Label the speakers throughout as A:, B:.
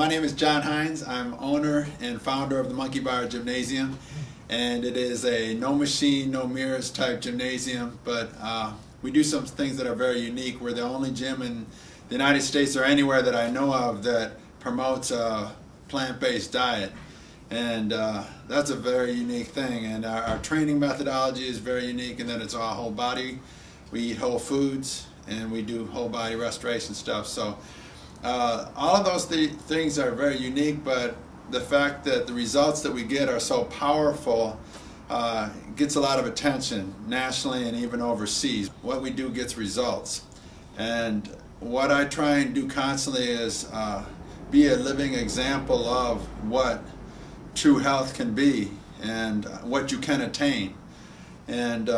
A: My name is Jon Hinds. I'm owner and founder of the Monkey Bar Gymnasium, and it is a no machine, no mirrors type gymnasium, but we do some things that are very unique. We're the only gym in the United States or anywhere that I know of that promotes a plant-based diet, and that's a very unique thing. And our training methodology is very unique in that it's all whole body. We eat whole foods and we do whole body restoration stuff. So all of those things are very unique, but the fact that the results that we get are so powerful gets a lot of attention nationally and even overseas. What we do gets results, and what I try and do constantly is be a living example of what true health can be and what you can attain. And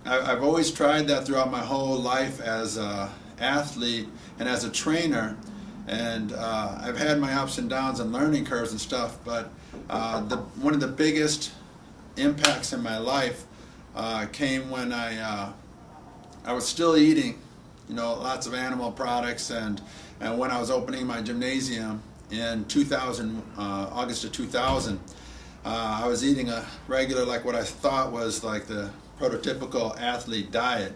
A: I've always tried that throughout my whole life as an athlete and as a trainer. And I've had my ups and downs and learning curves and stuff, but one of the biggest impacts in my life came when I was still eating, lots of animal products, and when I was opening my gymnasium in 2000, August of 2000, I was eating a regular, like what I thought was like the prototypical athlete diet.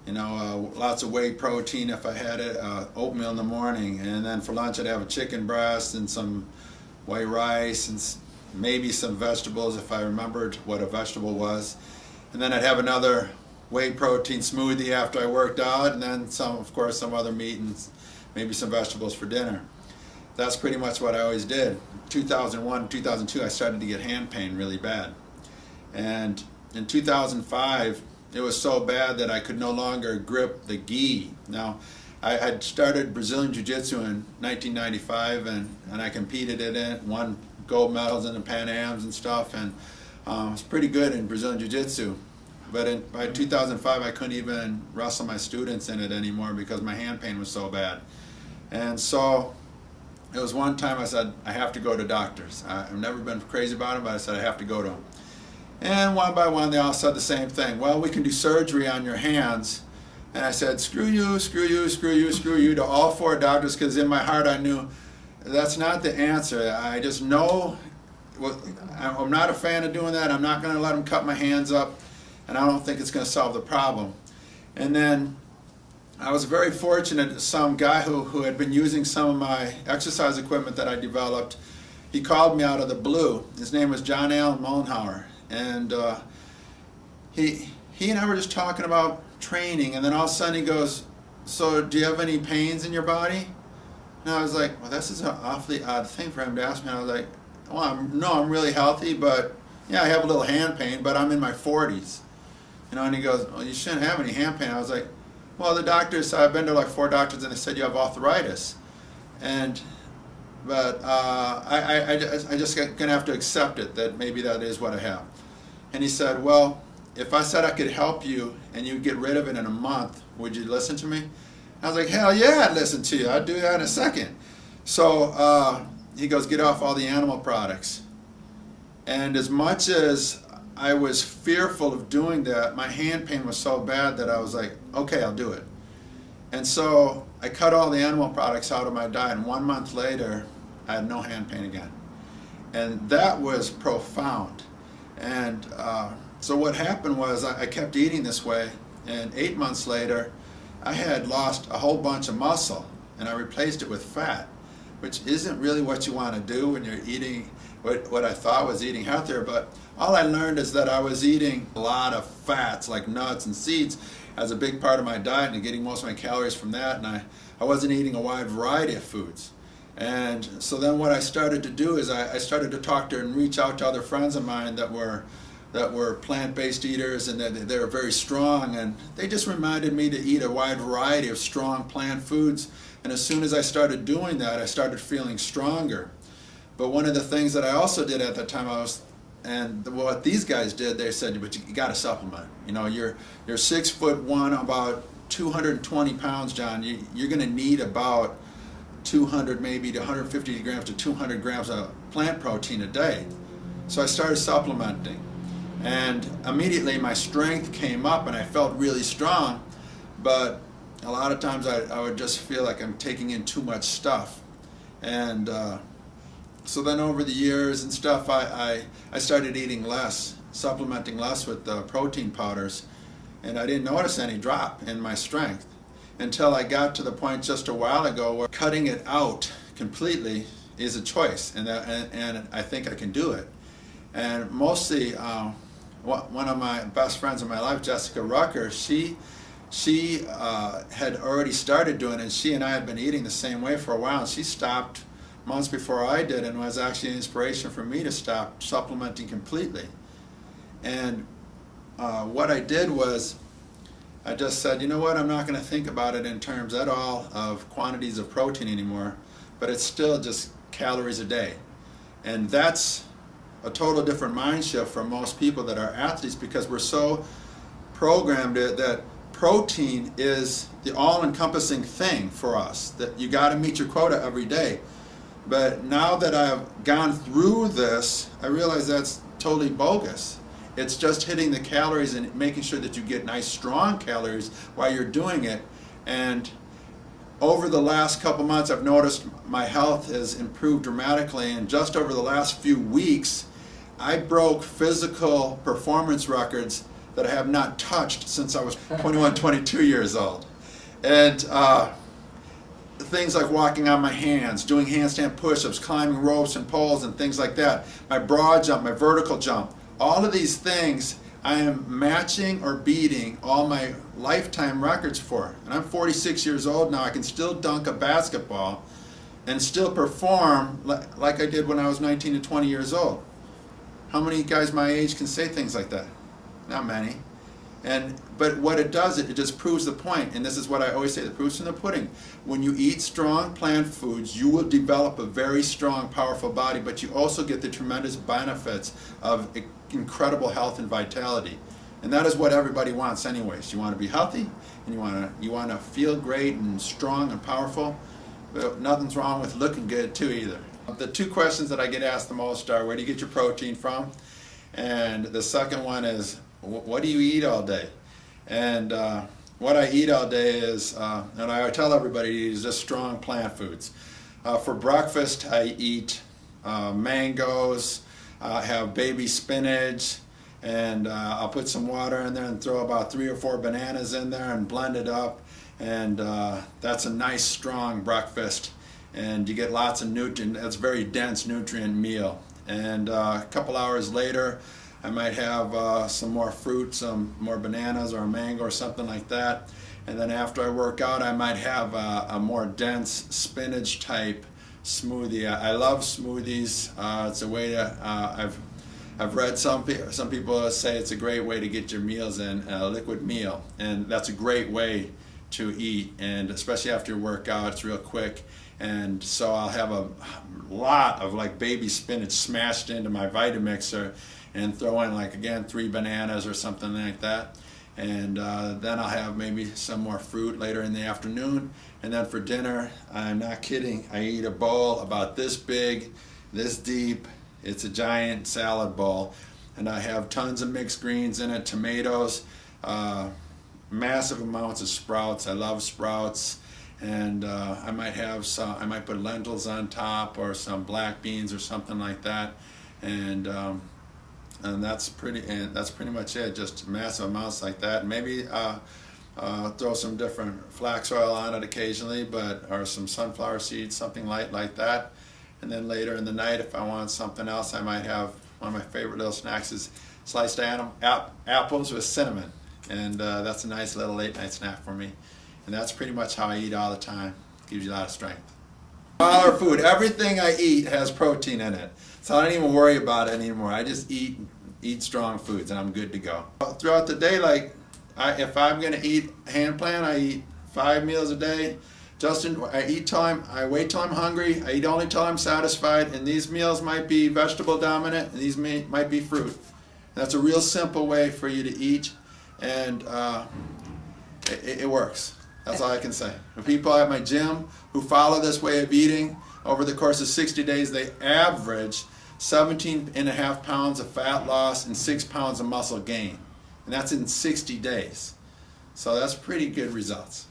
A: Lots of whey protein if I had it, oatmeal in the morning, and then for lunch I'd have a chicken breast and some white rice and maybe some vegetables if I remembered what a vegetable was. And then I'd have another whey protein smoothie after I worked out, and then of course, some other meat and maybe some vegetables for dinner. That's pretty much what I always did. 2001, 2002, I started to get hand pain really bad. And in 2005, it was so bad that I could no longer grip the gi. Now, I had started Brazilian Jiu-Jitsu in 1995, and I competed in it, won gold medals in the Pan Ams and stuff, and was pretty good in Brazilian Jiu-Jitsu. But by 2005, I couldn't even wrestle my students in it anymore because my hand pain was so bad. And so it was one time I said, I have to go to doctors. I've never been crazy about them, but I said I have to go to them. And one by one, they all said the same thing. Well, we can do surgery on your hands. And I said, screw you, screw you, screw you, screw you to all four doctors, because in my heart I knew that's not the answer. I just know, I'm not a fan of doing that. I'm not going to let them cut my hands up, and I don't think it's going to solve the problem. And then I was very fortunate, some guy who had been using some of my exercise equipment that I developed, he called me out of the blue. His name was John Mollenhauer. And he and I were just talking about training, and then all of a sudden he goes, so do you have any pains in your body? And I was like, well, this is an awfully odd thing for him to ask me. And I was like, well, I'm really healthy, but yeah, I have a little hand pain, but I'm in my 40s. And he goes, well, you shouldn't have any hand pain. I was like, well, the doctors, I've been to like 4 doctors, and they said you have arthritis. But I just gonna have to accept it, that maybe that is what I have. And he said, well, if I said I could help you and you get rid of it in a month, would you listen to me? I was like, hell yeah, I'd listen to you. I'd do that in a second. So he goes, get off all the animal products. And as much as I was fearful of doing that, my hand pain was so bad that I was like, okay, I'll do it. And so I cut all the animal products out of my diet, and 1 month later, I had no hand pain again. And that was profound. And so what happened was I kept eating this way, and 8 months later, I had lost a whole bunch of muscle, and I replaced it with fat, which isn't really what you want to do when you're eating what I thought was eating healthier. But all I learned is that I was eating a lot of fats, like nuts and seeds, as a big part of my diet, and getting most of my calories from that, and I wasn't eating a wide variety of foods. And so then what I started to do is I started to talk to and reach out to other friends of mine that were plant-based eaters, and they were very strong, and they just reminded me to eat a wide variety of strong plant foods. And as soon as I started doing that, I started feeling stronger. But one of the things that I also did at that time, what these guys did, they said, but you got to supplement. You're 6'1", about 220 pounds, John. You're going to need about 200 maybe to 150 grams to 200 grams of plant protein a day. So I started supplementing, and immediately my strength came up and I felt really strong, but a lot of times I would just feel like I'm taking in too much stuff. And so then over the years and stuff, I started eating less, supplementing less with the protein powders, and I didn't notice any drop in my strength until I got to the point just a while ago where cutting it out completely is a choice, and I think I can do it. And mostly, one of my best friends in my life, Jessica Rucker, she had already started doing it, and she and I had been eating the same way for a while, and she stopped months before I did, and was actually an inspiration for me to stop supplementing completely. And what I did was, I just said, you know what, I'm not going to think about it in terms at all of quantities of protein anymore, but it's still just calories a day. And that's a total different mind shift for most people that are athletes, because we're so programmed that protein is the all-encompassing thing for us, that you got to meet your quota every day. But now that I've gone through this, I realize that's totally bogus. It's just hitting the calories and making sure that you get nice strong calories while you're doing it. And over the last couple months, I've noticed my health has improved dramatically, and just over the last few weeks, I broke physical performance records that I have not touched since I was 21, 22 years old. And things like walking on my hands, doing handstand push-ups, climbing ropes and poles and things like that, my broad jump, my vertical jump, all of these things I am matching or beating all my lifetime records for. And I'm 46 years old now. I can still dunk a basketball and still perform like I did when I was 19 to 20 years old. How many guys my age can say things like that? Not many. But what it does, it just proves the point, and this is what I always say, the proof's in the pudding. When you eat strong plant foods, you will develop a very strong, powerful body, but you also get the tremendous benefits of incredible health and vitality. And that is what everybody wants anyways. You want to be healthy, and you want to feel great and strong and powerful, but nothing's wrong with looking good too either. The two questions that I get asked the most are, where do you get your protein from? And the second one is, what do you eat all day? And what I eat all day is, and I tell everybody, is just strong plant foods. For breakfast, I eat mangoes, I have baby spinach, and I'll put some water in there and throw about 3 or 4 bananas in there and blend it up. And that's a nice, strong breakfast. And you get lots of nutrient, that's a very dense nutrient meal. And a couple hours later, I might have some more fruit, some more bananas or a mango or something like that. And then after I work out, I might have a more dense spinach type smoothie. I love smoothies. It's a way to, I've read some people say it's a great way to get your meals in, a liquid meal. And that's a great way to eat, and especially after your workout, it's real quick. And so I'll have a lot of like baby spinach smashed into my Vitamixer and throw in, like, again, 3 bananas or something like that. And then I'll have maybe some more fruit later in the afternoon. And then for dinner, I'm not kidding, I eat a bowl about this big, this deep. It's a giant salad bowl. And I have tons of mixed greens in it, tomatoes, massive amounts of sprouts. I love sprouts. And I might put lentils on top, or some black beans or something like that. And that's pretty much it. Just massive amounts like that. Maybe throw some different flax oil on it occasionally, or some sunflower seeds, something light like that. And then later in the night, if I want something else, I might have, one of my favorite little snacks is sliced apples with cinnamon. And that's a nice little late night snack for me. And that's pretty much how I eat all the time. Gives you a lot of strength. All our food, everything I eat has protein in it. So I don't even worry about it anymore. I just eat strong foods and I'm good to go. Throughout the day, like, if I'm gonna eat hand plan, I eat 5 meals a day. I wait till I'm hungry. I eat only till I'm satisfied. And these meals might be vegetable dominant, and these might be fruit. That's a real simple way for you to eat, and it works. That's all I can say. The people at my gym who follow this way of eating, over the course of 60 days, they average 17.5 pounds of fat loss and 6 pounds of muscle gain. And that's in 60 days. So that's pretty good results.